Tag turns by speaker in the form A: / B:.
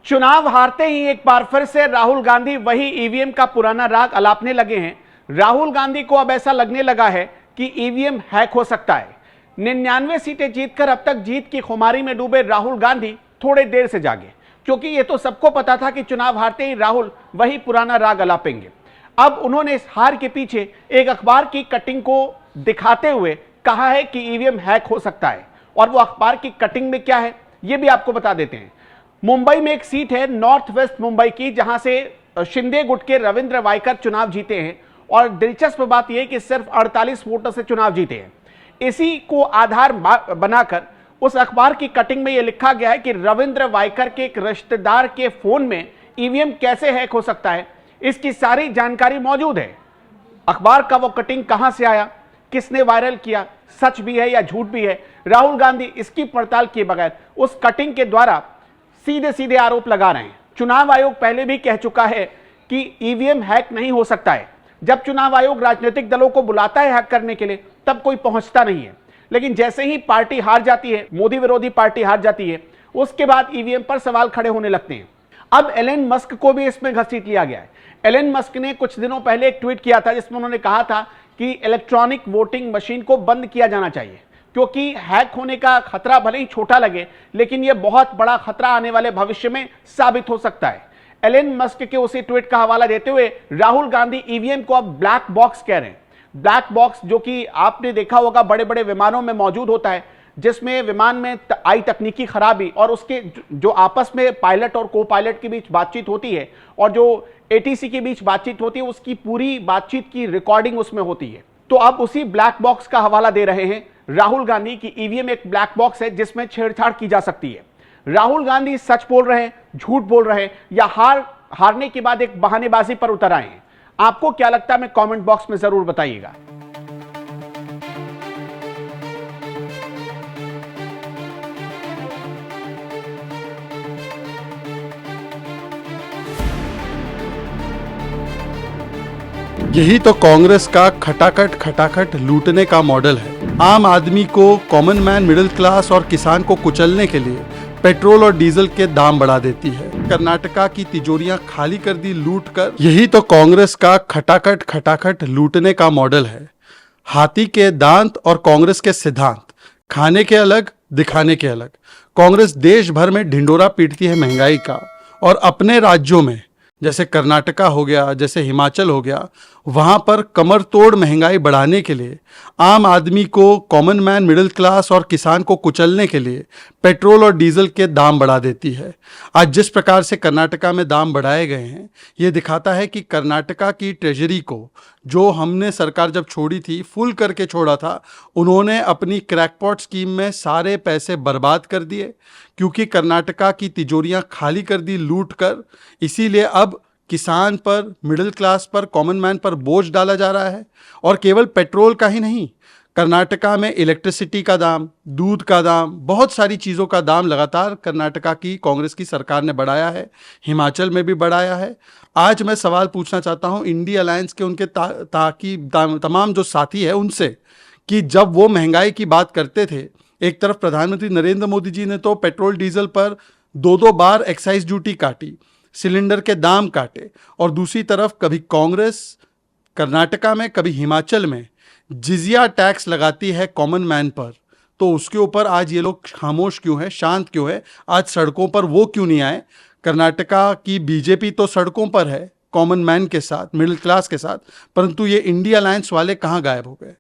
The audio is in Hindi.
A: चुनाव हारते ही एक बार फिर से राहुल गांधी वही ईवीएम का पुराना राग अलापने लगे हैं। राहुल गांधी को अब ऐसा लगने लगा है कि ईवीएम हैक हो सकता है। 99 सीटें जीतकर अब तक जीत की खुमारी में डूबे राहुल गांधी थोड़े देर से जागे, क्योंकि ये तो सबको पता था कि चुनाव हारते ही राहुल वही पुराना राग अलापेंगे। अब उन्होंने इस हार के पीछे एक अखबार की कटिंग को दिखाते हुए कहा है कि ईवीएम हैक हो सकता है, और वो अखबार की कटिंग में क्या है ये भी आपको बता देते हैं। मुंबई में एक सीट है नॉर्थ वेस्ट मुंबई की, जहां से शिंदे गुट के रविंद्र वायकर चुनाव जीते हैं, और दिलचस्प बात यह कि सिर्फ 48 वोटों से चुनाव जीते हैं। इसी को आधार बनाकर उस अखबार की कटिंग में यह लिखा गया है कि रविंद्र वायकर के एक रिश्तेदार के फोन में ईवीएम कैसे हैक हो सकता है, इसकी सारी जानकारी मौजूद है। अखबार का वो कटिंग कहां से आया, किसने वायरल किया, सच भी है या झूठ भी है, राहुल गांधी इसकी पड़ताल किए बगैर उस कटिंग के द्वारा सीधे सीधे आरोप लगा रहे हैं। चुनाव आयोग पहले भी कह चुका है कि ईवीएम हैक नहीं हो सकता है। जब चुनाव आयोग राजनीतिक दलों को बुलाता है हैक करने के लिए, तब कोई पहुंचता नहीं है, लेकिन जैसे ही पार्टी हार जाती है, मोदी विरोधी पार्टी हार जाती है, उसके बाद ईवीएम पर सवाल खड़े होने लगते हैं। अब एलन मस्क को भी इसमें घसीट लिया गया है। एलन मस्क ने कुछ दिनों पहले एक ट्वीट किया था जिसमें उन्होंने कहा था कि इलेक्ट्रॉनिक वोटिंग मशीन को बंद किया जाना चाहिए, क्योंकि हैक होने का खतरा भले ही छोटा लगे, लेकिन यह बहुत बड़ा खतरा आने वाले भविष्य में साबित हो सकता है। एलन मस्क के उसी ट्वीट का हवाला देते हुए राहुल गांधी ईवीएम को अब ब्लैक बॉक्स कह रहे हैं। ब्लैक बॉक्स जो कि आपने देखा होगा बड़े बड़े विमानों में मौजूद होता है, जिसमें विमान में आई तकनीकी खराबी और उसके जो आपस में पायलट और को पायलट के बीच बातचीत होती है और जो एटीसी के बीच बातचीत होती है, उसकी पूरी बातचीत की रिकॉर्डिंग उसमें होती है। तो अब उसी ब्लैक बॉक्स का हवाला दे रहे हैं राहुल गांधी की ईवीएम एक ब्लैक बॉक्स है जिसमें छेड़छाड़ की जा सकती है। राहुल गांधी सच बोल रहे हैं, झूठ बोल रहे हैं, या हारने के बाद एक बहानेबाजी पर उतर आए हैं? आपको क्या लगता है, मैं कमेंट बॉक्स में जरूर बताइएगा।
B: यही तो कांग्रेस का खटाखट खटाखट लूटने का मॉडल है। आम आदमी को, कॉमन मैन, मिडिल क्लास और किसान को कुचलने के लिए पेट्रोल और डीजल के दाम बढ़ा देती है। कर्नाटका की तिजोरियां खाली कर दी लूट कर। यही तो कांग्रेस का खटाखट खटाखट लूटने का मॉडल है। हाथी के दांत और कांग्रेस के सिद्धांत, खाने के अलग दिखाने के अलग। कांग्रेस देश भर में ढिंडोरा पीटती है महंगाई का, और अपने राज्यों में जैसे कर्नाटका हो गया, जैसे हिमाचल हो गया, वहाँ पर कमर तोड़ महंगाई बढ़ाने के लिए, आम आदमी को, कॉमन मैन, मिडिल क्लास और किसान को कुचलने के लिए पेट्रोल और डीजल के दाम बढ़ा देती है। आज जिस प्रकार से कर्नाटका में दाम बढ़ाए गए हैं, ये दिखाता है कि कर्नाटका की ट्रेजरी को, जो हमने सरकार जब छोड़ी थी, फुल करके छोड़ा था, उन्होंने अपनी क्रैकपॉट स्कीम में सारे पैसे बर्बाद कर दिए, क्योंकि कर्नाटका की तिजोरियां खाली कर दी लूट कर। इसीलिए अब किसान पर, मिडिल क्लास पर, कॉमन मैन पर बोझ डाला जा रहा है। और केवल पेट्रोल का ही नहीं, कर्नाटका में इलेक्ट्रिसिटी का दाम, दूध का दाम, बहुत सारी चीज़ों का दाम लगातार कर्नाटका की कांग्रेस की सरकार ने बढ़ाया है। हिमाचल में भी बढ़ाया है। आज मैं सवाल पूछना चाहता हूं इंडिया अलायंस के उनके तमाम जो साथी हैं उनसे, कि जब वो महंगाई की बात करते थे, एक तरफ प्रधानमंत्री नरेंद्र मोदी जी ने तो पेट्रोल डीजल पर 2-2 बार एक्साइज ड्यूटी काटी, सिलेंडर के दाम काटे, और दूसरी तरफ कभी कांग्रेस कर्नाटका में, कभी हिमाचल में जिजिया टैक्स लगाती है कॉमन मैन पर, तो उसके ऊपर आज ये लोग खामोश क्यों है, शांत क्यों है? आज सड़कों पर वो क्यों नहीं आए? कर्नाटका की बीजेपी तो सड़कों पर है कॉमन मैन के साथ, मिडिल क्लास के साथ, परंतु ये इंडिया अलायंस वाले कहाँ गायब हो गए?